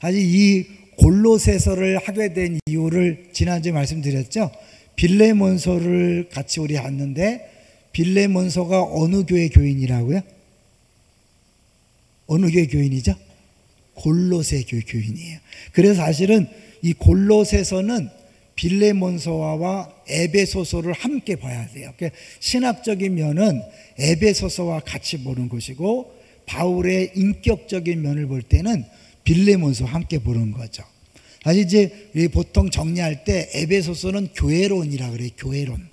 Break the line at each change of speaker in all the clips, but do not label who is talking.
사실 이 골로새서를 하게 된 이유를 지난주에 말씀드렸죠. 빌레몬서를 같이 우리 봤는데 빌레몬서가 어느 교회 교인이라고요? 어느 교회 교인이죠? 골로새 교회 교인이에요. 그래서 사실은 이 골로새서는 빌레몬서와 에베소서를 함께 봐야 돼요. 그러니까 신학적인 면은 에베소서와 같이 보는 것이고 바울의 인격적인 면을 볼 때는 빌레몬서와 함께 보는 거죠. 사실 이제 보통 정리할 때 에베소서는 교회론이라 그래요. 교회론.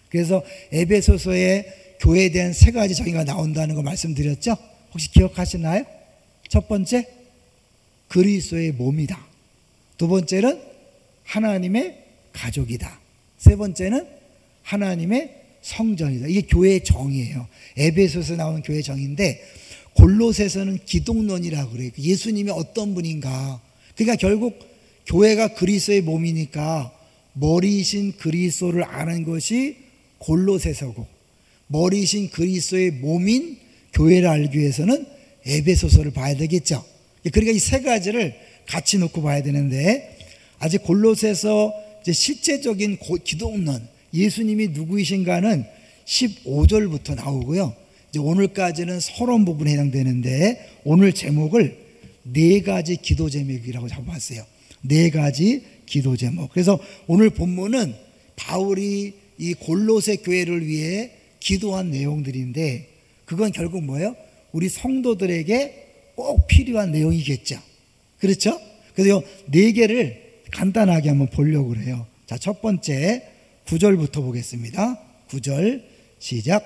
그래서 에베소서에 교회에 대한 세 가지 정의가 나온다는 거 말씀드렸죠. 혹시 기억하시나요? 첫 번째, 그리스도의 몸이다. 두 번째는 하나님의 가족이다. 세 번째는 하나님의 성전이다. 이게 교회의 정의예요. 에베소서에서 나오는 교회의 정의인데 골로새서는 기독론이라고 그래요. 예수님이 어떤 분인가. 그러니까 결국 교회가 그리스도의 몸이니까 머리이신 그리스도를 아는 것이 골로새서고 머리이신 그리스도의 몸인 교회를 알기 위해서는 에베소서를 봐야 되겠죠. 그러니까 이 세 가지를 같이 놓고 봐야 되는데 아직 골로새서 이제 실제적인 기독론 예수님이 누구이신가는 15절부터 나오고요. 이제 오늘까지는 서론 부분에 해당되는데 오늘 제목을 네 가지 기도 제목이라고 잡아봤어요. 네 가지 기도 제목. 그래서 오늘 본문은 바울이 이 골로새 교회를 위해 기도한 내용들인데 그건 결국 뭐예요? 우리 성도들에게 꼭 필요한 내용이겠죠. 그렇죠? 그래서 네 개를 간단하게 한번 보려고 그래요. 자, 첫 번째 9절부터 보겠습니다. 9절 시작.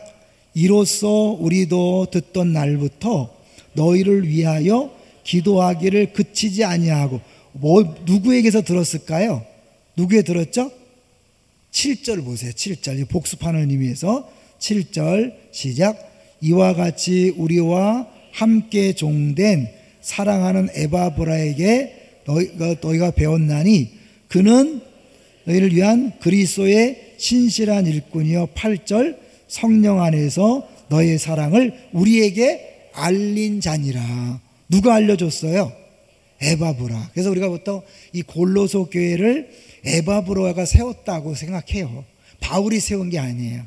이로써 우리도 듣던 날부터 너희를 위하여 기도하기를 그치지 아니하고 누구에게서 들었을까요? 누구에 들었죠? 7절 보세요. 7절 복습하는 의미에서 7절 시작. 이와 같이 우리와 함께 종된 사랑하는 에바브라에게 너희가 배웠나니 그는 너희를 위한 그리스도의 신실한 일꾼이여 8절 성령 안에서 너의 사랑을 우리에게 알린 자니라. 누가 알려줬어요? 에바브라. 그래서 우리가 보통 이 골로새 교회를 에바브라가 세웠다고 생각해요. 바울이 세운 게 아니에요.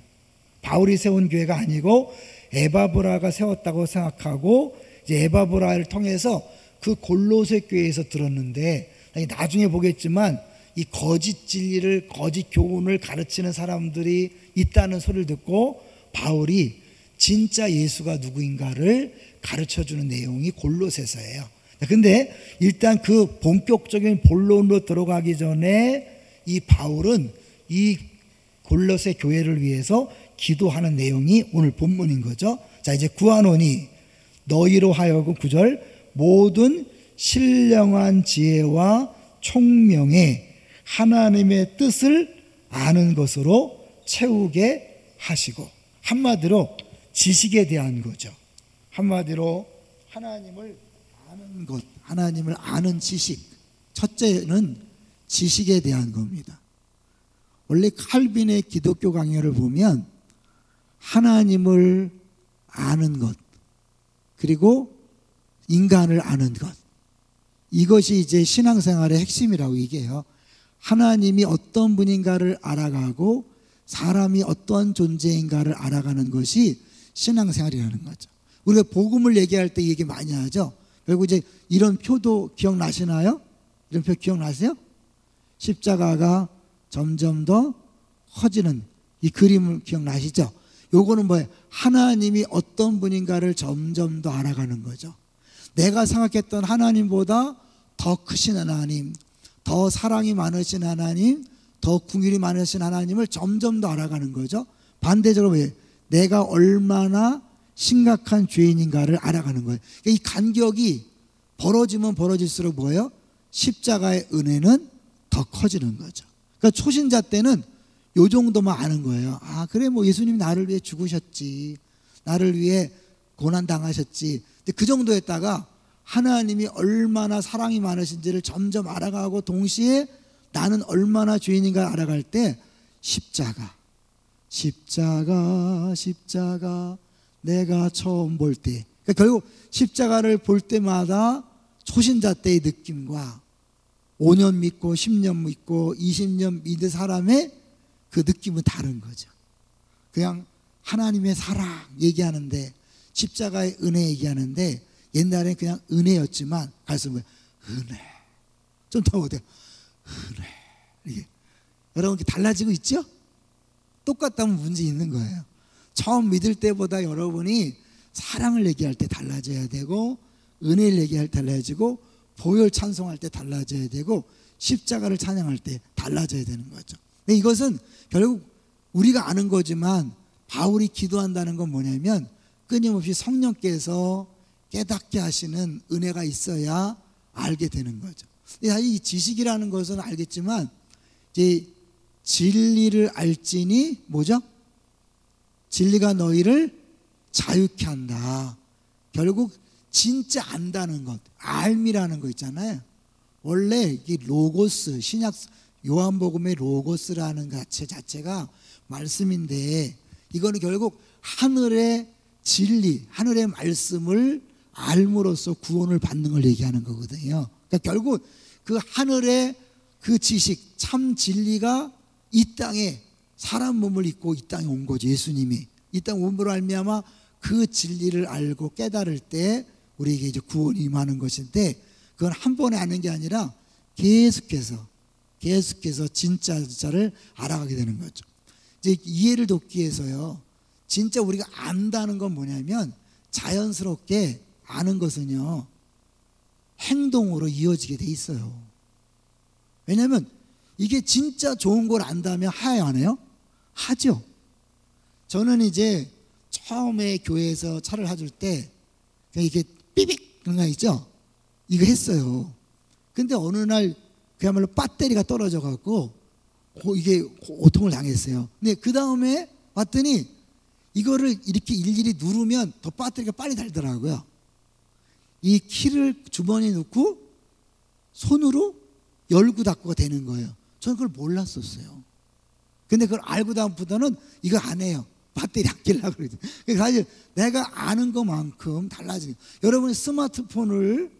바울이 세운 교회가 아니고 에바브라가 세웠다고 생각하고 이제 에바브라를 통해서 그 골로새 교회에서 들었는데 나중에 보겠지만 이 거짓 진리를 거짓 교훈을 가르치는 사람들이 있다는 소리를 듣고 바울이 진짜 예수가 누구인가를 가르쳐주는 내용이 골로새서예요. 근데 일단 그 본격적인 본론으로 들어가기 전에 이 바울은 이 골로새 교회를 위해서 기도하는 내용이 오늘 본문인 거죠. 자, 이제 구하노니 너희로 하여금 9절 모든 신령한 지혜와 총명에 하나님의 뜻을 아는 것으로 채우게 하시고, 한마디로 지식에 대한 거죠. 한마디로 하나님을 아는 것, 하나님을 아는 지식. 첫째는 지식에 대한 겁니다. 원래 칼빈의 기독교 강요를 보면 하나님을 아는 것, 그리고 인간을 아는 것, 이것이 이제 신앙생활의 핵심이라고 얘기해요. 하나님이 어떤 분인가를 알아가고 사람이 어떤 존재인가를 알아가는 것이 신앙생활이라는 거죠. 우리가 복음을 얘기할 때 얘기 많이 하죠. 그리고 이제 이런 표도 기억나시나요? 이런 표 기억나세요? 십자가가 점점 더 커지는 이 그림을 기억나시죠? 요거는 뭐예요? 하나님이 어떤 분인가를 점점 더 알아가는 거죠. 내가 생각했던 하나님보다 더 크신 하나님, 더 사랑이 많으신 하나님, 더 긍휼이 많으신 하나님을 점점 더 알아가는 거죠. 반대적으로 뭐예요? 내가 얼마나 심각한 죄인인가를 알아가는 거예요. 이 간격이 벌어지면 벌어질수록 뭐예요? 십자가의 은혜는 더 커지는 거죠. 그러니까 초신자 때는 요 정도만 아는 거예요. 아, 그래, 뭐 예수님이 나를 위해 죽으셨지, 나를 위해 고난당하셨지. 근데 그 정도였다가 하나님이 얼마나 사랑이 많으신지를 점점 알아가고 동시에 나는 얼마나 죄인인가 알아갈 때 십자가 내가 처음 볼 때, 그러니까 결국 십자가를 볼 때마다 초신자 때의 느낌과 5년 믿고 10년 믿고 20년 믿은 사람의 그 느낌은 다른 거죠. 그냥 하나님의 사랑 얘기하는데, 십자가의 은혜 얘기하는데, 옛날엔 그냥 은혜였지만 갈수록 은혜, 좀 더 어때요? 은혜. 이게 여러분 달라지고 있죠? 똑같다면 문제 있는 거예요. 처음 믿을 때보다 여러분이 사랑을 얘기할 때 달라져야 되고, 은혜를 얘기할 때 달라지고, 보혈 찬송할 때 달라져야 되고, 십자가를 찬양할 때 달라져야 되는 거죠. 근데 이것은 결국 우리가 아는 거지만 바울이 기도한다는 건 뭐냐면 끊임없이 성령께서 깨닫게 하시는 은혜가 있어야 알게 되는 거죠. 이 지식이라는 것은 알겠지만 이제 진리를 알지니 뭐죠? 진리가 너희를 자유케 한다. 결국 진짜 안다는 것, 알미라는 거 있잖아요. 원래 이 로고스, 신약 요한복음의 로고스라는 자체가 말씀인데, 이거는 결국 하늘의 진리, 하늘의 말씀을 알므로써 구원을 받는 걸 얘기하는 거거든요. 그러니까 결국 그 하늘의 그 지식, 참 진리가 이 땅에 사람 몸을 입고 이 땅에 온 거죠. 예수님이 이 땅 온으로 말미암아 그 진리를 알고 깨달을 때 우리에게 이제 구원이 임하는 것인데, 그건 한 번에 아는 게 아니라 계속해서 진짜를 알아가게 되는 거죠. 이제 이해를 돕기 위해서요, 진짜 우리가 안다는 건 뭐냐면 자연스럽게 아는 것은요 행동으로 이어지게 돼 있어요. 왜냐하면 이게 진짜 좋은 걸 안다면 하야 안 해요? 하죠. 저는 이제 처음에 교회에서 차를 사줄 때 이게 삐빅 그런 거 있죠? 이거 했어요. 근데 어느 날 그야말로 배터리가 떨어져 갖고 이게 고통을 당했어요. 근데 그 다음에 봤더니 이거를 이렇게 일일이 누르면 더 배터리가 빨리 달더라고요. 이 키를 주머니에 넣고 손으로 열고 닫고가 되는 거예요. 저는 그걸 몰랐었어요. 근데 그걸 알고 다음부터는 이거 안 해요. 배터리 아끼려고 그러죠. 사실 내가 아는 것만큼 달라지는 거예요. 여러분이 스마트폰을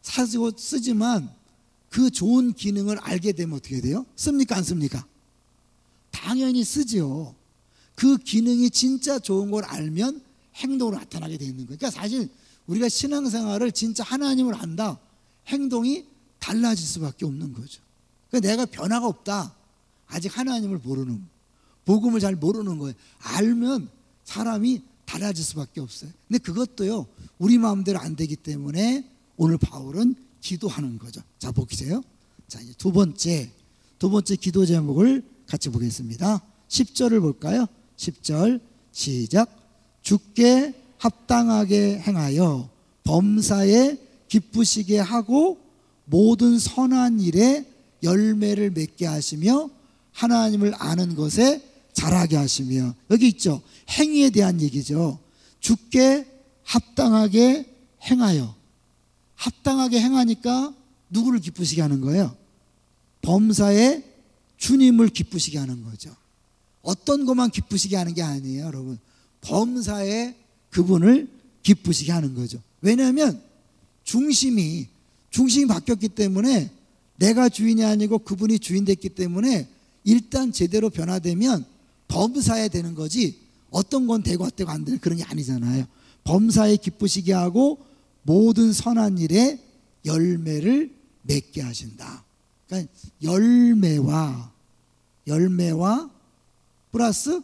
사고 쓰지만 그 좋은 기능을 알게 되면 어떻게 돼요? 씁니까 안 씁니까? 당연히 쓰죠. 그 기능이 진짜 좋은 걸 알면 행동으로 나타나게 되어 있는 거예요. 그러니까 사실 우리가 신앙생활을 진짜 하나님을 안다, 행동이 달라질 수밖에 없는 거죠. 그러니까 내가 변화가 없다, 아직 하나님을 모르는, 복음을 잘 모르는 거예요. 알면 사람이 달라질 수밖에 없어요. 근데 그것도요 우리 마음대로 안 되기 때문에 오늘 바울은 기도하는 거죠. 자, 보세요. 자, 이제 두 번째 기도 제목을 같이 보겠습니다. 10절을 볼까요? 10절 시작. 주께 합당하게 행하여 범사에 기쁘시게 하고 모든 선한 일에 열매를 맺게 하시며 하나님을 아는 것에 자라게 하시며. 여기 있죠. 행위에 대한 얘기죠. 주께 합당하게 행하여. 합당하게 행하니까 누구를 기쁘시게 하는 거예요? 범사에 주님을 기쁘시게 하는 거죠. 어떤 것만 기쁘시게 하는 게 아니에요, 여러분. 범사에 그분을 기쁘시게 하는 거죠. 왜냐하면 중심이 바뀌었기 때문에, 내가 주인이 아니고 그분이 주인 됐기 때문에 일단 제대로 변화되면 범사에 되는 거지, 어떤 건 되고 안 되는 그런 게 아니잖아요. 범사에 기쁘시게 하고 모든 선한 일에 열매를 맺게 하신다. 그러니까 열매와 플러스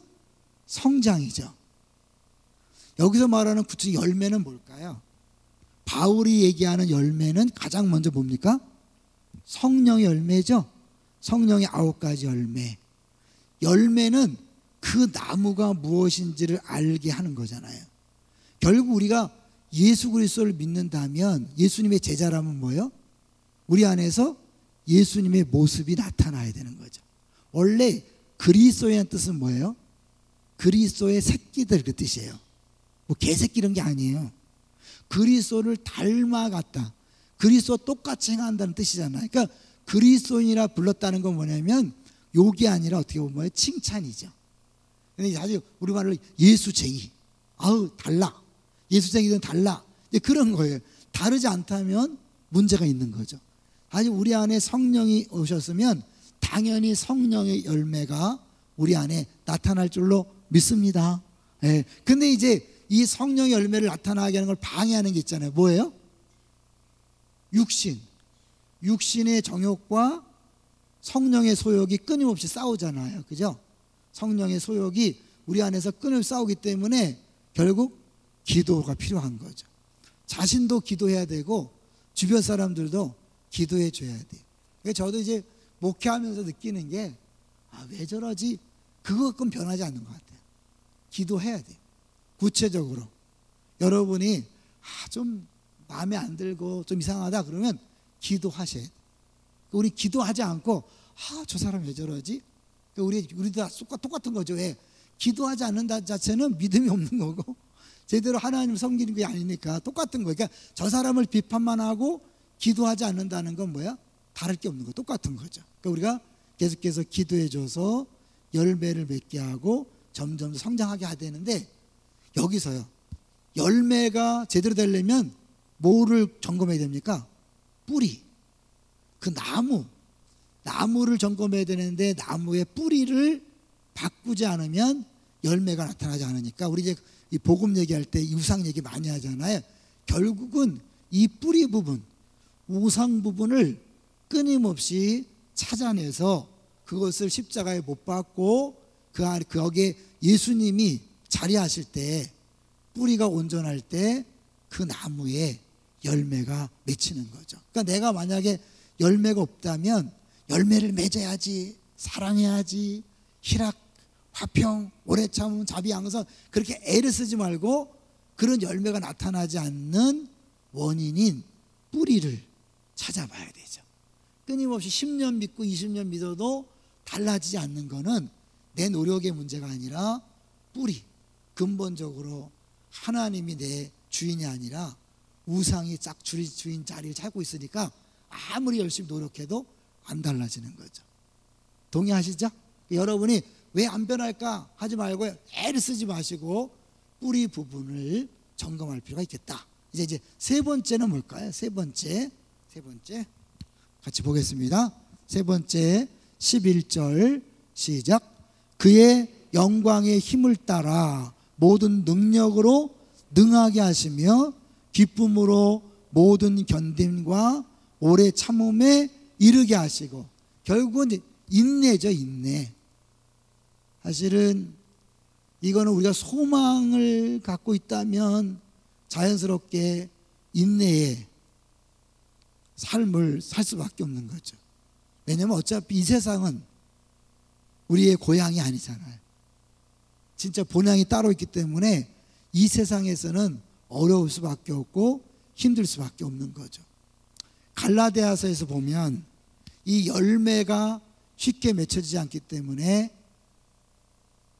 성장이죠. 여기서 말하는 구체적인 열매는 뭘까요? 바울이 얘기하는 열매는 가장 먼저 뭡니까? 성령의 열매죠. 성령의 9가지 열매. 열매는 그 나무가 무엇인지를 알게 하는 거잖아요. 결국 우리가 예수 그리스도를 믿는다면, 예수님의 제자라면 뭐예요? 우리 안에서 예수님의 모습이 나타나야 되는 거죠. 원래 그리스도의 뜻은 뭐예요? 그리스도의 새끼들 그 뜻이에요. 뭐 개새끼 이런 게 아니에요. 그리스도를 닮아갔다, 그리스도 똑같이 행한다는 뜻이잖아요. 그러니까 그리스도인이라 불렀다는 건 뭐냐면 욕이 아니라 어떻게 보면 칭찬이죠. 근데 사실 우리말로 예수쟁이, 아우 달라, 예수쟁이들은 달라, 그런 거예요. 다르지 않다면 문제가 있는 거죠. 아니 우리 안에 성령이 오셨으면 당연히 성령의 열매가 우리 안에 나타날 줄로 믿습니다. 예. 근데 이제 이 성령의 열매를 나타나게 하는 걸 방해하는 게 있잖아요. 뭐예요? 육신의 정욕과 성령의 소욕이 끊임없이 싸우잖아요. 그죠? 성령의 소욕이 우리 안에서 끊임없이 싸우기 때문에 결국 기도가 필요한 거죠. 자신도 기도해야 되고 주변 사람들도 기도해 줘야 돼요. 그러니까 저도 이제 목회하면서 느끼는 게 왜 저러지? 그것은 변하지 않는 것 같아요. 기도해야 돼요. 구체적으로 여러분이 좀 마음에 안 들고 좀 이상하다 그러면 기도하셔야 돼요. 우리 기도하지 않고 저 사람 왜 저러지? 우리도 다 똑같은 거죠. 왜? 기도하지 않는다 자체는 믿음이 없는 거고 제대로 하나님을 섬기는 게 아니니까 똑같은 거예요. 그러니까 저 사람을 비판만 하고 기도하지 않는다는 건 뭐야? 다를 게 없는 거, 똑같은 거죠. 그러니까 우리가 계속해서 기도해줘서 열매를 맺게 하고 점점 성장하게 해야 되는데 여기서요, 열매가 제대로 되려면 뭐를 점검해야 됩니까? 뿌리, 그 나무를 점검해야 되는데 나무의 뿌리를 바꾸지 않으면 열매가 나타나지 않으니까 우리 이제 이 복음 얘기할 때 우상 얘기 많이 하잖아요. 결국은 이 뿌리 부분, 우상 부분을 끊임없이 찾아내서 그것을 십자가에 못 박고 거기에 예수님이 자리하실 때 뿌리가 온전할 때 그 나무에 열매가 맺히는 거죠. 그러니까 내가 만약에 열매가 없다면 열매를 맺어야지, 사랑해야지, 희락, 화평, 오래 참음, 자비, 양선 그렇게 애를 쓰지 말고 그런 열매가 나타나지 않는 원인인 뿌리를 찾아봐야 되죠. 끊임없이 10년 믿고 20년 믿어도 달라지지 않는 거는 내 노력의 문제가 아니라 뿌리, 근본적으로 하나님이 내 주인이 아니라 우상이 짝 주인 자리를 찾고 있으니까 아무리 열심히 노력해도 안 달라지는 거죠. 동의하시죠? 여러분이 왜 안 변할까 하지 말고 애를 쓰지 마시고 뿌리 부분을 점검할 필요가 있겠다. 이제 세 번째는 뭘까요? 세 번째 같이 보겠습니다. 세 번째 11절 시작. 그의 영광의 힘을 따라 모든 능력으로 능하게 하시며 기쁨으로 모든 견딤과 오래 참음에 이르게 하시고, 결국은 인내죠. 인내. 사실은 이거는 우리가 소망을 갖고 있다면 자연스럽게 인내의 삶을 살 수밖에 없는 거죠. 왜냐하면 어차피 이 세상은 우리의 고향이 아니잖아요. 진짜 본향이 따로 있기 때문에 이 세상에서는 어려울 수밖에 없고 힘들 수밖에 없는 거죠. 갈라디아서에서 보면 이 열매가 쉽게 맺혀지지 않기 때문에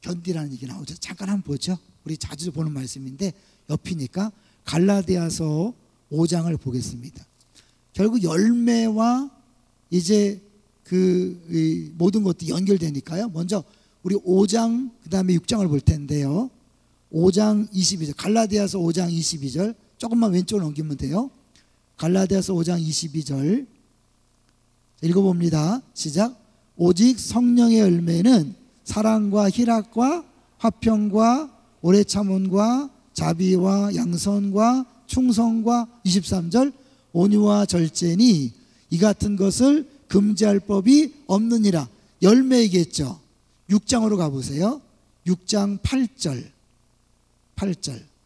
견디라는 얘기 나오죠. 잠깐 한번 보죠. 우리 자주 보는 말씀인데 옆이니까 갈라디아서 5장을 보겠습니다. 결국 열매와 이제 그 모든 것도 연결되니까요. 먼저 우리 5장 그 다음에 6장을 볼 텐데요. 5장 22절, 갈라디아서 5장 22절 조금만 왼쪽으로 넘기면 돼요. 갈라디아서 5장 22절 읽어봅니다. 시작. 오직 성령의 열매는 사랑과 희락과 화평과 오래 참음과 자비와 양선과 충성과 23절 온유와 절제니 이 같은 것을 금지할 법이 없느니라. 열매이겠죠. 6장으로 가보세요. 6장 8절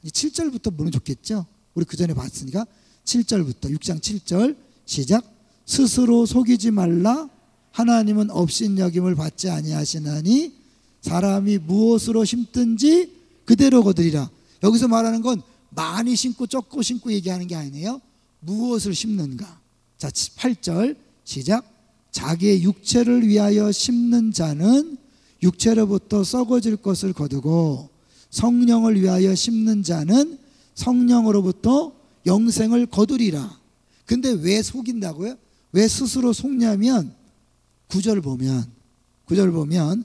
7절부터 보면 좋겠죠. 우리 그 전에 봤으니까 7절부터 6장 7절 시작. 스스로 속이지 말라. 하나님은 업신여김을 받지 아니하시나니 사람이 무엇으로 심든지 그대로 거두리라. 여기서 말하는 건 많이 심고 적고 심고 얘기하는 게 아니에요. 무엇을 심는가. 자 8절 시작. 자기의 육체를 위하여 심는 자는 육체로부터 썩어질 것을 거두고 성령을 위하여 심는 자는 성령으로부터 영생을 거두리라. 근데 왜 속인다고요? 왜 스스로 속냐면 9절 보면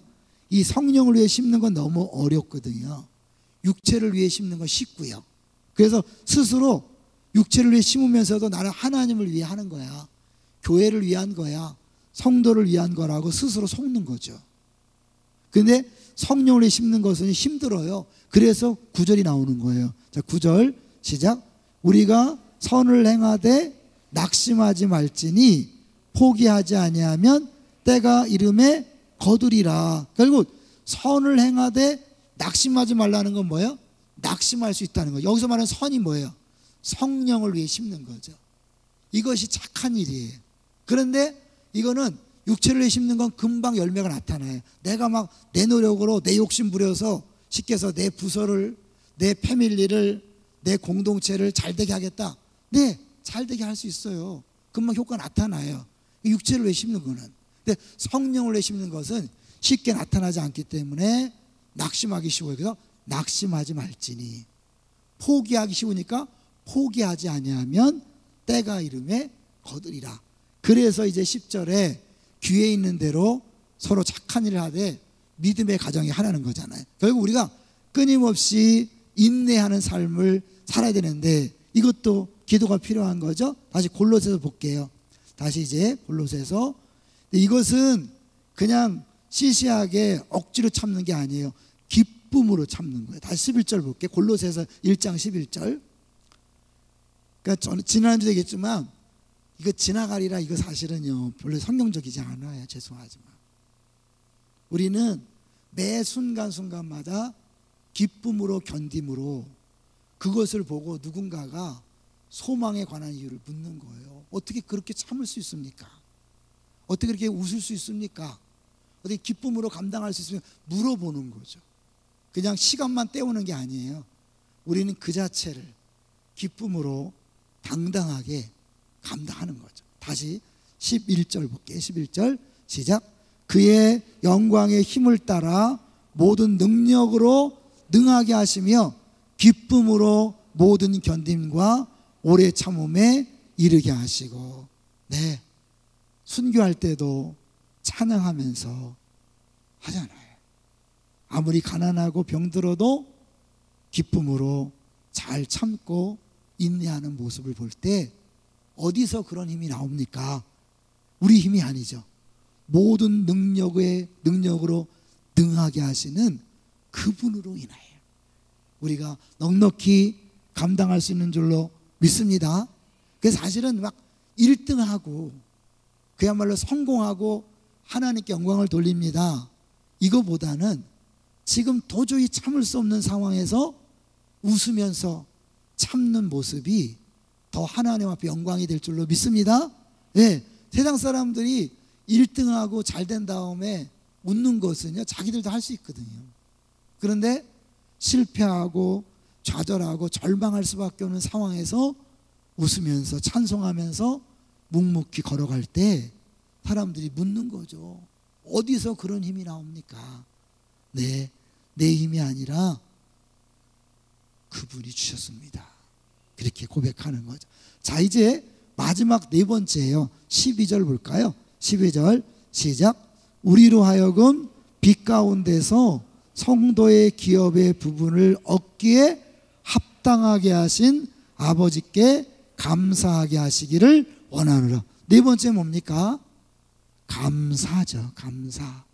이 성령을 위해 심는 건 너무 어렵거든요. 육체를 위해 심는 건 쉽고요. 그래서 스스로 육체를 위해 심으면서도 나는 하나님을 위해 하는 거야, 교회를 위한 거야, 성도를 위한 거라고 스스로 속는 거죠. 근데 성령을 위해 심는 것은 힘들어요. 그래서 9절이 나오는 거예요. 자, 9절 시작. 우리가 선을 행하되 낙심하지 말지니 포기하지 아니하면 때가 이름에 거두리라. 결국 선을 행하되 낙심하지 말라는 건 뭐예요? 낙심할 수 있다는 거예요. 여기서 말하는 선이 뭐예요? 성령을 위해 심는 거죠. 이것이 착한 일이에요. 그런데 이거는 육체를 위해 심는 건 금방 열매가 나타나요. 내가 막 내 노력으로 내 욕심 부려서 쉽게 해서 내 부서를, 내 패밀리를, 내 공동체를 잘되게 하겠다. 네, 잘되게 할 수 있어요. 금방 효과 나타나요. 육체를 위해 심는 거는. 근데 성령을 위해 심는 것은 쉽게 나타나지 않기 때문에 낙심하기 쉬워요. 그래서 낙심하지 말지니, 포기하기 쉬우니까 포기하지 아니하면 때가 이름에 거두리라. 그래서 이제 10절에 귀에 있는 대로 서로 착한 일을 하되 믿음의 가정이 하나는 거잖아요. 결국 우리가 끊임없이 인내하는 삶을 살아야 되는데 이것도 기도가 필요한 거죠. 다시 골로새서 볼게요. 다시 이제 골로새서, 이것은 그냥 시시하게 억지로 참는 게 아니에요. 기쁨으로 참는 거예요. 다시 11절 볼게요. 골로새서 1장 11절. 그러니까 저는 지난주도 얘기했지만 이거 지나가리라, 이거 사실은요 별로 성경적이지 않아요. 죄송하지만 우리는 매 순간순간마다 기쁨으로 견딤으로 그것을 보고 누군가가 소망에 관한 이유를 묻는 거예요. 어떻게 그렇게 참을 수 있습니까? 어떻게 그렇게 웃을 수 있습니까? 어떻게 기쁨으로 감당할 수 있습니까? 물어보는 거죠. 그냥 시간만 때우는 게 아니에요. 우리는 그 자체를 기쁨으로 당당하게 감당하는 거죠. 다시 11절 볼게요. 11절 시작. 그의 영광의 힘을 따라 모든 능력으로 능하게 하시며 기쁨으로 모든 견딤과 오래 참음에 이르게 하시고. 네, 순교할 때도 찬양하면서 하잖아요. 아무리 가난하고 병들어도 기쁨으로 잘 참고 인내하는 모습을 볼 때 어디서 그런 힘이 나옵니까? 우리 힘이 아니죠. 모든 능력으로 능하게 하시는 그분으로 인하여 우리가 넉넉히 감당할 수 있는 줄로 믿습니다. 그래서 사실은 막 1등하고 그야말로 성공하고 하나님께 영광을 돌립니다. 이거보다는 지금 도저히 참을 수 없는 상황에서 웃으면서 참는 모습이 더 하나님 앞에 영광이 될 줄로 믿습니다. 네, 세상 사람들이 1등하고 잘 된 다음에 웃는 것은요 자기들도 할 수 있거든요. 그런데 실패하고 좌절하고 절망할 수밖에 없는 상황에서 웃으면서 찬송하면서 묵묵히 걸어갈 때 사람들이 묻는 거죠. 어디서 그런 힘이 나옵니까? 네, 내 힘이 아니라 그분이 주셨습니다. 그렇게 고백하는 거죠. 자, 이제 마지막 네 번째예요. 12절 볼까요? 12절 시작. 우리로 하여금 빛 가운데서 성도의 기업의 부분을 얻기에 합당하게 하신 아버지께 감사하게 하시기를 원하노라. 네 번째 뭡니까? 감사죠. 감사.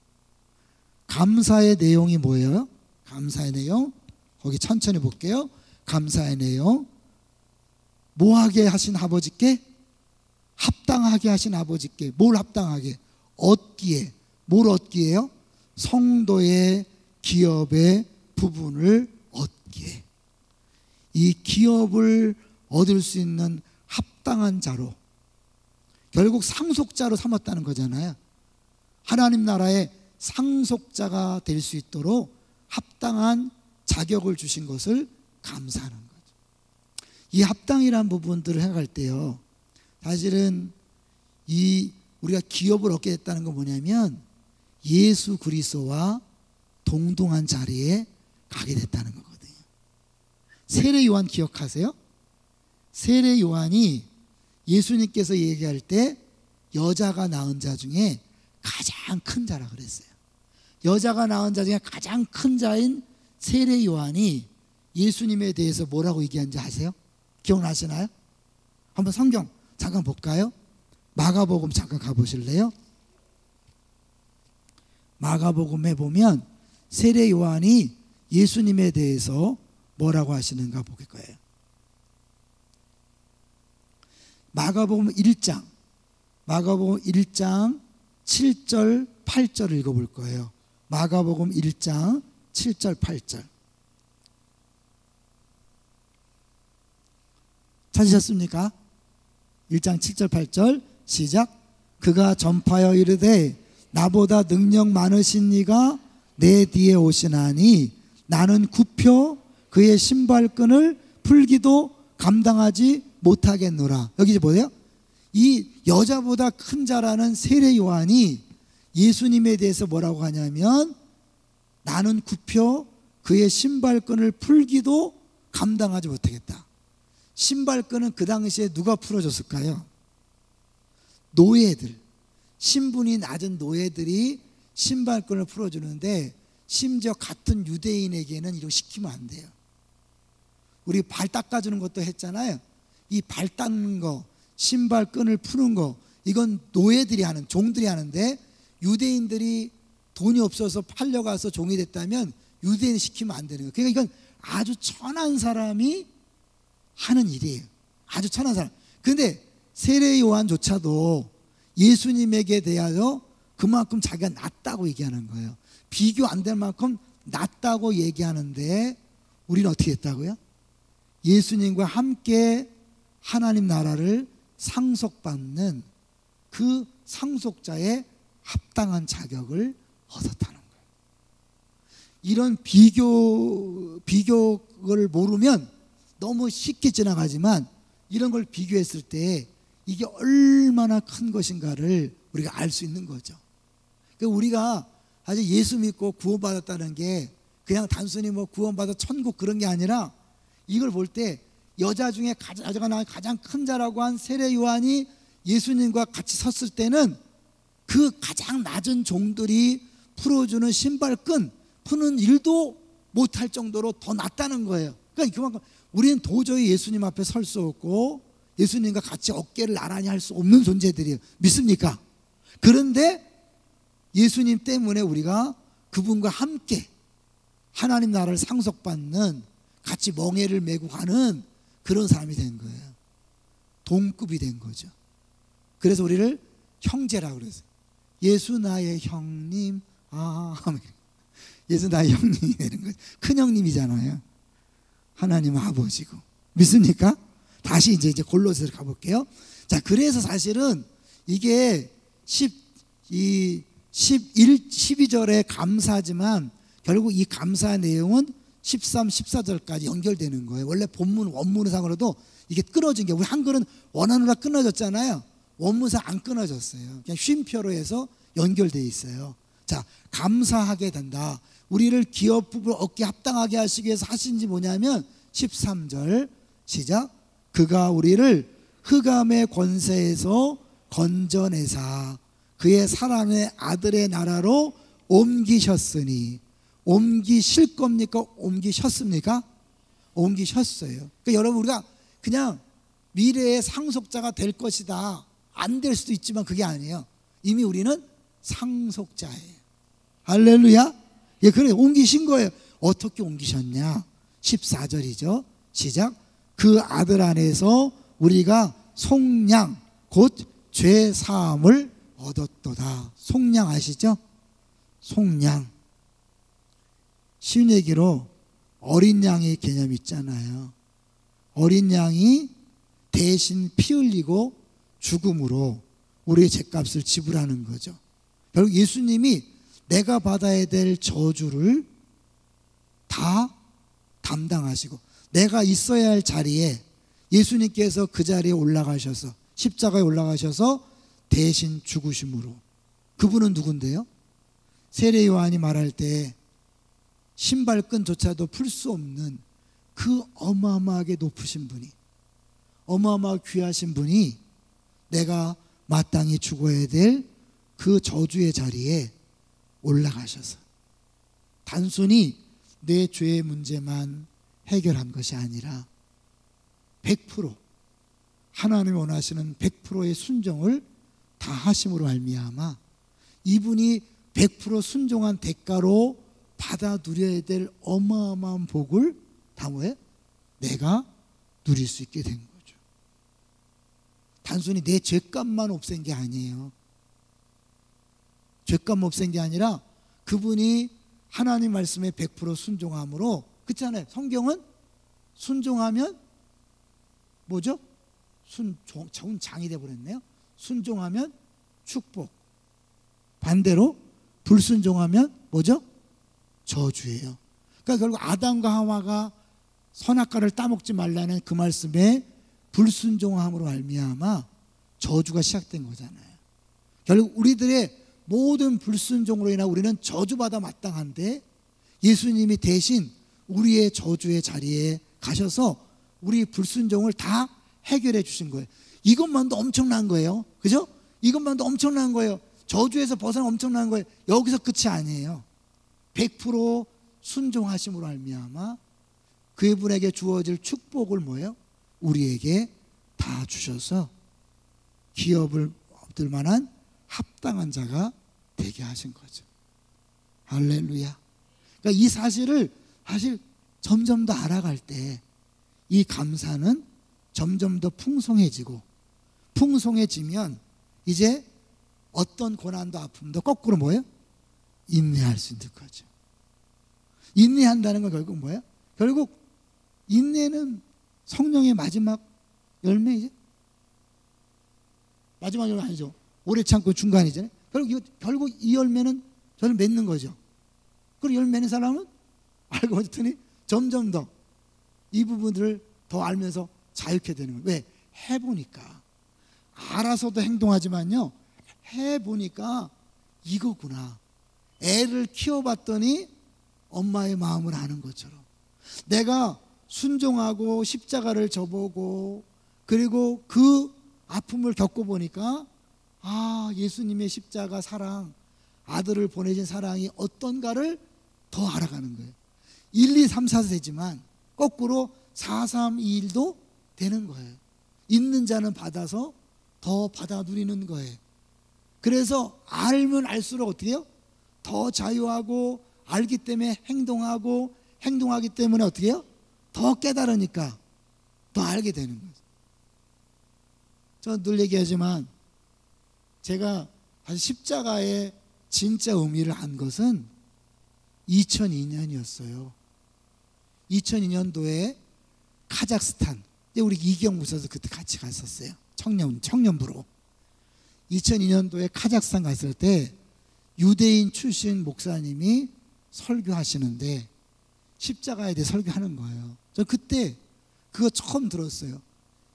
감사의 내용이 뭐예요? 감사의 내용 거기 천천히 볼게요. 감사의 내용, 뭐하게 하신 아버지께? 합당하게 하신 아버지께. 뭘 합당하게? 얻기에. 뭘 얻기에요? 성도의 기업의 부분을 얻기에. 이 기업을 얻을 수 있는 합당한 자로, 결국 상속자로 삼았다는 거잖아요. 하나님 나라의 상속자가 될 수 있도록 합당한 자격을 주신 것을 감사하는 거죠. 이 합당이라는 부분들을 생각할 때요, 사실은 이 우리가 기업을 얻게 됐다는 건 뭐냐면 예수 그리스도와 동등한 자리에 가게 됐다는 거거든요. 세례 요한 기억하세요? 세례 요한이 예수님께서 얘기할 때 여자가 낳은 자 중에 가장 큰 자라 그랬어요. 여자가 낳은 자 중에 가장 큰 자인 세례 요한이 예수님에 대해서 뭐라고 얘기한지 아세요? 기억나시나요? 한번 성경 잠깐 볼까요? 마가복음 잠깐 가보실래요? 마가복음에 보면 세례 요한이 예수님에 대해서 뭐라고 하시는가 보실 거예요. 마가복음 1장 7절 8절 읽어볼 거예요. 마가복음 1장 7절 8절 찾으셨습니까? 1장 7절 8절 시작. 그가 전파하여 이르되 나보다 능력 많으신 이가 내 뒤에 오시나니 나는 굽혀 그의 신발끈을 풀기도 감당하지 못하겠노라. 여기 이제 뭐예요? 이 여자보다 큰 자라는 세례 요한이 예수님에 대해서 뭐라고 하냐면 나는 굽혀 그의 신발끈을 풀기도 감당하지 못하겠다. 신발끈은 그 당시에 누가 풀어줬을까요? 노예들, 신분이 낮은 노예들이 신발끈을 풀어주는데 심지어 같은 유대인에게는 이거 시키면 안 돼요. 우리 발 닦아주는 것도 했잖아요. 이 발 닦는 거, 신발끈을 푸는 거, 이건 노예들이 하는, 종들이 하는데 유대인들이 돈이 없어서 팔려가서 종이 됐다면 유대인이 시키면 안 되는 거예요. 그러니까 이건 아주 천한 사람이 하는 일이에요. 아주 천한 사람. 그런데 세례 요한조차도 예수님에게 대하여 그만큼 자기가 낫다고 얘기하는 거예요. 비교 안 될 만큼 낫다고 얘기하는데 우리는 어떻게 했다고요? 예수님과 함께 하나님 나라를 상속받는 그 상속자의 합당한 자격을 얻었다는 거예요. 이런 비교를 모르면 너무 쉽게 지나가지만 이런 걸 비교했을 때 이게 얼마나 큰 것인가를 우리가 알 수 있는 거죠. 그러니까 우리가 아주 예수 믿고 구원받았다는 게 그냥 단순히 뭐 구원받아 천국 그런 게 아니라 이걸 볼 때 여자 중에 가장 큰 자라고 한 세례 요한이 예수님과 같이 섰을 때는 그 가장 낮은 종들이 풀어주는 신발끈 푸는 일도 못할 정도로 더 낫다는 거예요. 그러니까 그만큼 우리는 도저히 예수님 앞에 설 수 없고 예수님과 같이 어깨를 나란히 할 수 없는 존재들이에요. 믿습니까? 그런데 예수님 때문에 우리가 그분과 함께 하나님 나라를 상속받는 같이 멍에를 메고 가는 그런 사람이 된 거예요. 동급이 된 거죠. 그래서 우리를 형제라고 그랬어요. 예수 나의 형님. 예수 나의 형님이 되는 거예요. 큰 형님이잖아요. 하나님 아버지고. 믿습니까? 다시 이제 골로새로 가볼게요. 자, 그래서 사실은 이게 12절의 감사지만 결국 이 감사 내용은 13, 14절까지 연결되는 거예요. 원래 본문 원문상으로도 이게 끊어진 게 우리 한글은 원하느라 끊어졌잖아요. 원문상 안 끊어졌어요. 그냥 쉼표로 해서 연결되어 있어요. 자, 감사하게 된다. 우리를 기업 부부 얻게 합당하게 하시기 위해서 하신지 뭐냐면 13절 시작. 그가 우리를 흑암의 권세에서 건져내사 그의 사랑의 아들의 나라로 옮기셨으니. 옮기실 겁니까? 옮기셨습니까? 옮기셨어요. 그러니까 여러분 우리가 그냥 미래의 상속자가 될 것이다. 안 될 수도 있지만 그게 아니에요. 이미 우리는 상속자예요. 할렐루야. 예, 그래 옮기신 거예요. 어떻게 옮기셨냐? 14절이죠. 시작. 그 아들 안에서 우리가 속량 곧 죄 사함을 얻었도다. 속량 아시죠? 속량. 쉬운 얘기로 어린 양의 개념 있잖아요. 어린 양이 대신 피 흘리고 죽음으로 우리의 죄값을 지불하는 거죠. 결국 예수님이 내가 받아야 될 저주를 다 담당하시고 내가 있어야 할 자리에 예수님께서 그 자리에 올라가셔서 십자가에 올라가셔서 대신 죽으심으로. 그분은 누군데요? 세례 요한이 말할 때 신발끈조차도 풀 수 없는 그 어마어마하게 높으신 분이, 어마어마하게 귀하신 분이 내가 마땅히 죽어야 될 그 저주의 자리에 올라가셔서 단순히 내 죄의 문제만 해결한 것이 아니라 100% 하나님이 원하시는 100%의 순종을 다 하심으로 말미암아 이분이 100% 순종한 대가로 받아 누려야 될 어마어마한 복을 다 뭐예요? 내가 누릴 수 있게 된 거죠. 단순히 내 죄값만 없앤 게 아니에요. 죄값 없앤 게 아니라 그분이 하나님 말씀에 100% 순종함으로, 그렇잖아요. 성경은 순종하면 뭐죠? 순종장이 되어버렸네요. 순종하면 축복, 반대로 불순종하면 뭐죠? 저주예요. 그러니까 결국 아담과 하와가 선악과를 따먹지 말라는 그 말씀에 불순종함으로 말미암아 저주가 시작된 거잖아요. 결국 우리들의 모든 불순종으로 인하 우리는 저주받아 마땅한데 예수님이 대신 우리의 저주의 자리에 가셔서 우리 불순종을 다 해결해 주신 거예요. 이것만도 엄청난 거예요. 그죠? 이것만도 엄청난 거예요. 저주에서 벗어나 엄청난 거예요. 여기서 끝이 아니에요. 100% 순종하심으로 말미암아 그분에게 주어질 축복을 뭐예요? 우리에게 다 주셔서 기업을 얻을 만한 합당한 자가 되게 하신 거죠. 할렐루야. 그러니까 이 사실을 사실 점점 더 알아갈 때 이 감사는 점점 더 풍성해지고, 풍성해지면 이제 어떤 고난도 아픔도 거꾸로 뭐예요? 인내할 수 있는 거죠. 인내한다는 건 결국 뭐예요? 결국 인내는 성령의 마지막 열매이죠. 마지막 열매 아니죠. 오래 참고 중간이잖아요. 결국 이 열매는 저를 맺는 거죠. 그리고 열 맺는 사람은 알고 봤더니 점점 더 이 부분들을 더 알면서 자유케 되는 거예요. 왜? 해보니까. 알아서도 행동하지만요, 해보니까 이거구나. 애를 키워봤더니 엄마의 마음을 아는 것처럼 내가 순종하고 십자가를 져보고 그리고 그 아픔을 겪어보니까 아, 예수님의 십자가 사랑, 아들을 보내신 사랑이 어떤가를 더 알아가는 거예요. 1, 2, 3, 4세지만 거꾸로 4, 3, 2, 1도 되는 거예요. 있는 자는 받아서 더 받아 누리는 거예요. 그래서 알면 알수록 어떻게 해요? 더 자유하고, 알기 때문에 행동하고, 행동하기 때문에 어떻게 해요? 더 깨달으니까 더 알게 되는 거예요. 저는 늘 얘기하지만 제가 사실 십자가의 진짜 의미를 안 것은 2002년이었어요. 2002년도에 카자흐스탄, 우리 이경 무사도 그때 같이 갔었어요. 청년부로. 2002년도에 카자흐스탄 갔을 때 유대인 출신 목사님이 설교하시는데 십자가에 대해 설교하는 거예요. 저 그때 그거 처음 들었어요.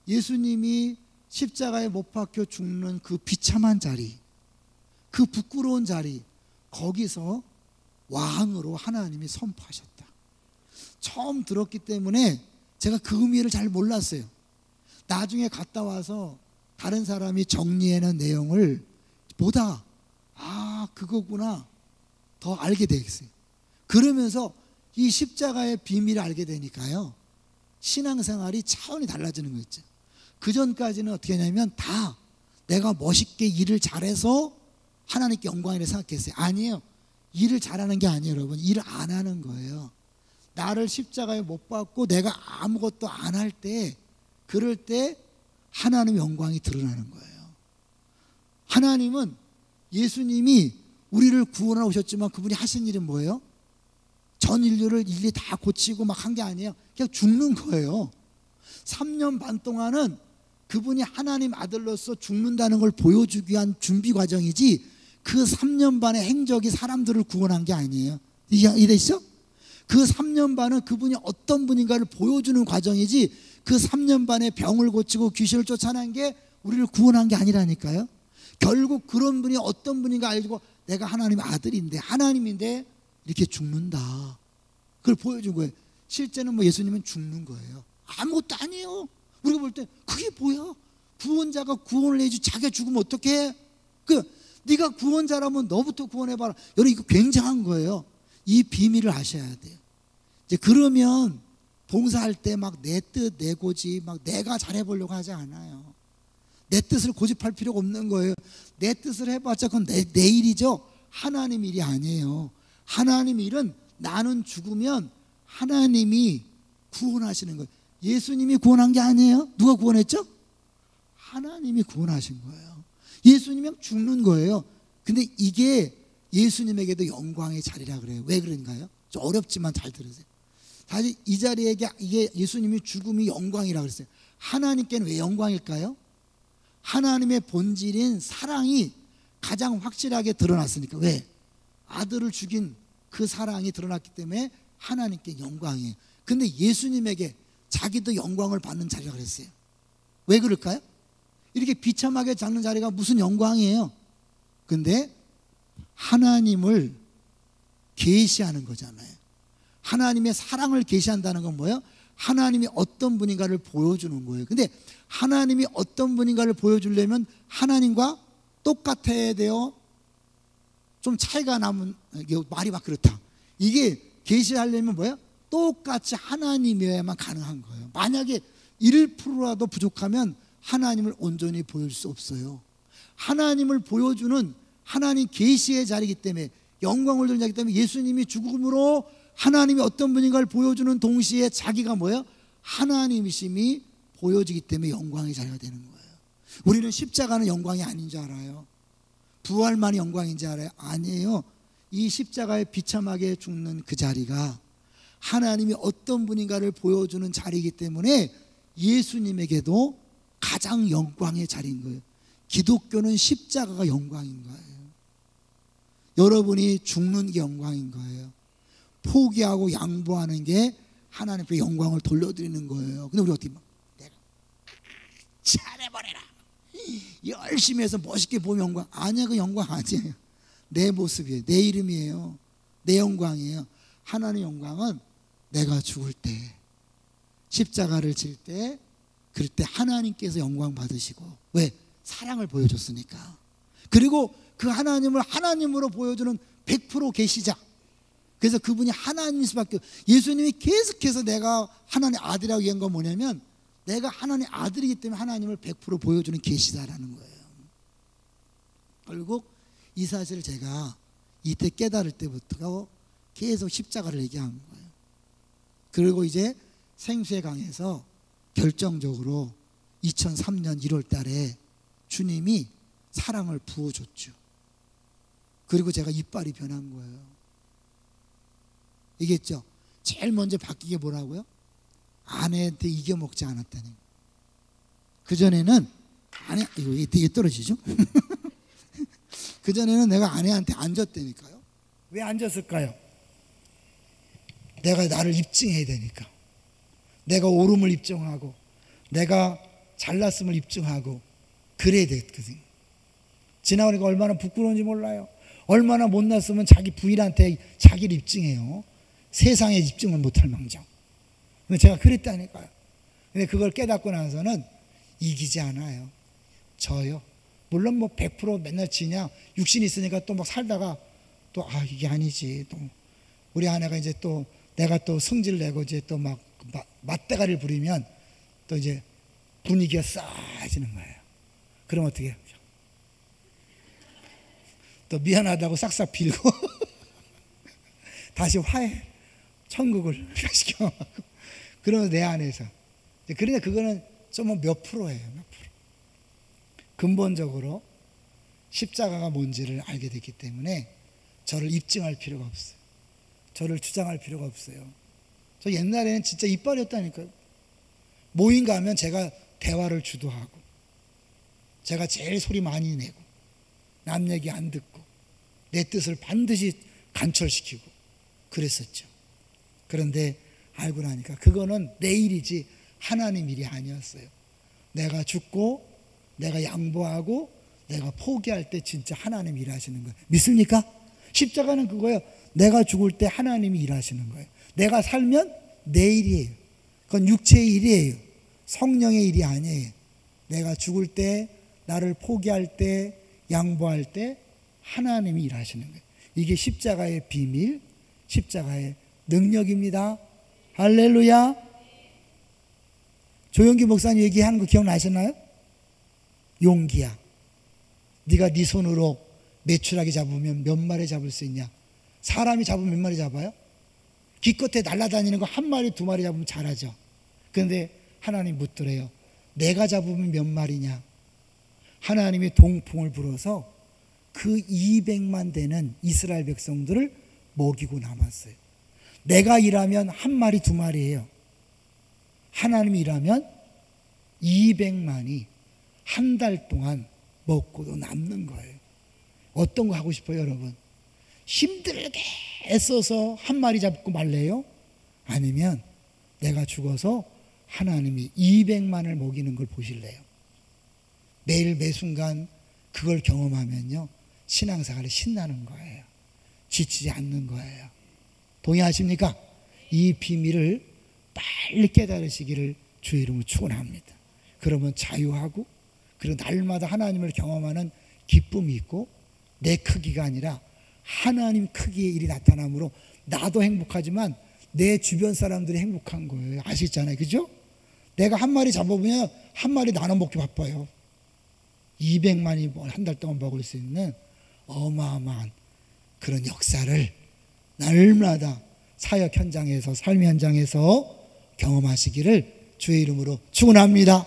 예수님이 십자가에 못 박혀 죽는 그 비참한 자리, 그 부끄러운 자리, 거기서 왕으로 하나님이 선포하셨다. 처음 들었기 때문에 제가 그 의미를 잘 몰랐어요. 나중에 갔다 와서 다른 사람이 정리해놓은 내용을 보다 아, 그거구나 더 알게 되겠어요. 그러면서 이 십자가의 비밀을 알게 되니까요, 신앙생활이 차원이 달라지는 거 있죠. 그 전까지는 어떻게 하냐면 다 내가 멋있게 일을 잘해서 하나님께 영광이라 생각했어요. 아니에요. 일을 잘하는 게 아니에요, 여러분. 일을 안 하는 거예요. 나를 십자가에 못 박고 내가 아무것도 안 할 때, 그럴 때 하나님의 영광이 드러나는 거예요. 하나님은, 예수님이 우리를 구원하러 오셨지만 그분이 하신 일은 뭐예요? 전 인류를 일일이 다 고치고 막 한 게 아니에요. 그냥 죽는 거예요. 3년 반 동안은 그분이 하나님 아들로서 죽는다는 걸 보여주기 위한 준비 과정이지, 그 3년 반의 행적이 사람들을 구원한 게 아니에요. 이해되시죠? 그 3년 반은 그분이 어떤 분인가를 보여주는 과정이지, 그 3년 반에 병을 고치고 귀신을 쫓아낸 게 우리를 구원한 게 아니라니까요. 결국 그런 분이 어떤 분인가 알고 내가 하나님의 아들인데, 하나님인데 이렇게 죽는다, 그걸 보여준 거예요. 실제는 뭐 예수님은 죽는 거예요. 아무것도 아니에요. 우리가 볼 때 그게 뭐야? 구원자가 구원을 해주지 자기가 죽으면 어떡해? 네가 구원자라면 너부터 구원해봐라. 여러분, 이거 굉장한 거예요. 이 비밀을 아셔야 돼요. 이제 그러면 봉사할 때 막 내 뜻, 내 고집, 막 내가 잘해보려고 하지 않아요. 내 뜻을 고집할 필요가 없는 거예요. 내 뜻을 해봤자 그건 내 일이죠. 하나님 일이 아니에요. 하나님 일은 나는 죽으면 하나님이 구원하시는 거예요. 예수님이 구원한 게 아니에요. 누가 구원했죠? 하나님이 구원하신 거예요. 예수님이 죽는 거예요. 근데 이게 예수님에게도 영광의 자리라 그래요. 왜 그런가요? 좀 어렵지만 잘 들으세요. 사실 이 자리에 이게 예수님이 죽음이 영광이라 그랬어요. 하나님께는 왜 영광일까요? 하나님의 본질인 사랑이 가장 확실하게 드러났으니까. 왜? 아들을 죽인 그 사랑이 드러났기 때문에 하나님께 영광이에요. 근데 예수님에게 자기도 영광을 받는 자리라 그랬어요. 왜 그럴까요? 이렇게 비참하게 잡는 자리가 무슨 영광이에요? 근데 하나님을 계시하는 거잖아요. 하나님의 사랑을 계시한다는 건 뭐예요? 하나님이 어떤 분인가를 보여주는 거예요. 근데 하나님이 어떤 분인가를 보여주려면 하나님과 똑같아야 돼요. 좀 차이가 나면 말이 막 그렇다. 이게 계시하려면 뭐예요? 똑같이 하나님이어야만 가능한 거예요. 만약에 1%라도 부족하면 하나님을 온전히 보일 수 없어요. 하나님을 보여주는 하나님 계시의 자리이기 때문에, 영광을 드리는 자이기 때문에 예수님이 죽음으로 하나님이 어떤 분인가를 보여주는 동시에 자기가 뭐예요? 하나님이심이 보여지기 때문에 영광의 자리가 되는 거예요. 우리는 십자가는 영광이 아닌 줄 알아요. 부활만이 영광인 줄 알아요. 아니에요. 이 십자가에 비참하게 죽는 그 자리가 하나님이 어떤 분인가를 보여주는 자리이기 때문에 예수님에게도 가장 영광의 자리인 거예요. 기독교는 십자가가 영광인 거예요. 여러분이 죽는 게 영광인 거예요. 포기하고 양보하는 게 하나님께 영광을 돌려드리는 거예요. 근데 우리 어떻게 내가 잘해버려라, 열심히 해서 멋있게 보면 영광. 아니야, 그 영광 아니에요. 내 모습이에요. 내 이름이에요. 내 영광이에요. 하나님의 영광은 내가 죽을 때, 십자가를 질 때, 그럴 때 하나님께서 영광 받으시고. 왜? 사랑을 보여줬으니까. 그리고 그 하나님을 하나님으로 보여주는 100% 계시자. 그래서 그분이 하나님일 수밖에. 예수님이 계속해서 내가 하나님의 아들이라고 얘기한 건 뭐냐면, 내가 하나님의 아들이기 때문에 하나님을 100% 보여주는 계시다라는 거예요. 결국 이 사실을 제가 이때 깨달을 때부터 계속 십자가를 얘기한 거예요. 그리고 이제 생수의 강에서 결정적으로 2003년 1월 달에 주님이 사랑을 부어줬죠. 그리고 제가 이빨이 변한 거예요. 이겠죠? 제일 먼저 바뀌게 뭐라고요? 아내한테 이겨먹지 않았다는 거예요. 그전에는 이게 떨어지죠? 그전에는 내가 아내한테 안 졌다니까요. 왜 안 졌을까요? 내가 나를 입증해야 되니까. 내가 옳음을 입증하고 내가 잘났음을 입증하고 그래야 되거든요. 지나가니까 얼마나 부끄러운지 몰라요. 얼마나 못났으면 자기 부인한테 자기를 입증해요. 세상에 입증을 못할 망정. 근데 제가 그랬다니까요. 근데 그걸 깨닫고 나서는 이기지 않아요. 져요. 물론 뭐 100% 맨날 지냐, 육신이 있으니까 또 막 살다가 또 이게 아니지. 또 우리 아내가 이제 또 내가 또 성질 내고 이제 또 막 맞대가리를 부리면 또 이제 분위기가 싸해지는 거예요. 그럼 어떻게 해요? 또 미안하다고 싹싹 빌고 다시 화해 천국을 시켜가고. 그러면 내 안에서 그런데 그거는 좀 몇 프로예요. 몇 프로. 근본적으로 십자가가 뭔지를 알게 됐기 때문에 저를 입증할 필요가 없어요. 저를 주장할 필요가 없어요. 저 옛날에는 진짜 이빨이었다니까요. 모임 가면 제가 대화를 주도하고 제가 제일 소리 많이 내고 남 얘기 안 듣고 내 뜻을 반드시 관철시키고 그랬었죠. 그런데 알고 나니까 그거는 내 일이지 하나님 일이 아니었어요. 내가 죽고 내가 양보하고 내가 포기할 때 진짜 하나님 일하시는 거예요. 믿습니까? 십자가는 그거예요. 내가 죽을 때 하나님이 일하시는 거예요. 내가 살면 내 일이에요. 그건 육체의 일이에요. 성령의 일이 아니에요. 내가 죽을 때, 나를 포기할 때, 양보할 때 하나님이 일하시는 거예요. 이게 십자가의 비밀, 십자가의 능력입니다. 할렐루야. 조영기 목사님 얘기하는 거 기억나시나요? 용기야. 네가 네 손으로 메추라기 잡으면 몇 마리 잡을 수 있냐? 사람이 잡으면 몇 마리 잡아요? 기껏해 날아다니는 거 한 마리 두 마리 잡으면 잘하죠. 그런데 하나님 묻더래요. 내가 잡으면 몇 마리냐? 하나님이 동풍을 불어서 그 200만 되는 이스라엘 백성들을 먹이고 남았어요. 내가 일하면 한 마리 두 마리예요. 하나님이 일하면 200만이 한 달 동안 먹고도 남는 거예요. 어떤 거 하고 싶어요, 여러분? 힘들게 애써서 한 마리 잡고 말래요? 아니면 내가 죽어서 하나님이 200만을 먹이는 걸 보실래요? 매일 매 순간 그걸 경험하면요, 신앙생활이 신나는 거예요. 지치지 않는 거예요. 동의하십니까? 이 비밀을 빨리 깨달으시기를 주의 이름으로 축원합니다. 그러면 자유하고, 그리고 날마다 하나님을 경험하는 기쁨이 있고, 내 크기가 아니라 하나님 크기의 일이 나타나므로 나도 행복하지만 내 주변 사람들이 행복한 거예요. 아시잖아요, 그죠? 내가 한 마리 잡아보면 한 마리 나눠 먹기 바빠요. 200만이 한 달 동안 먹을 수 있는 어마어마한 그런 역사를 날마다 사역 현장에서, 삶의 현장에서 경험하시기를 주의 이름으로 축원합니다.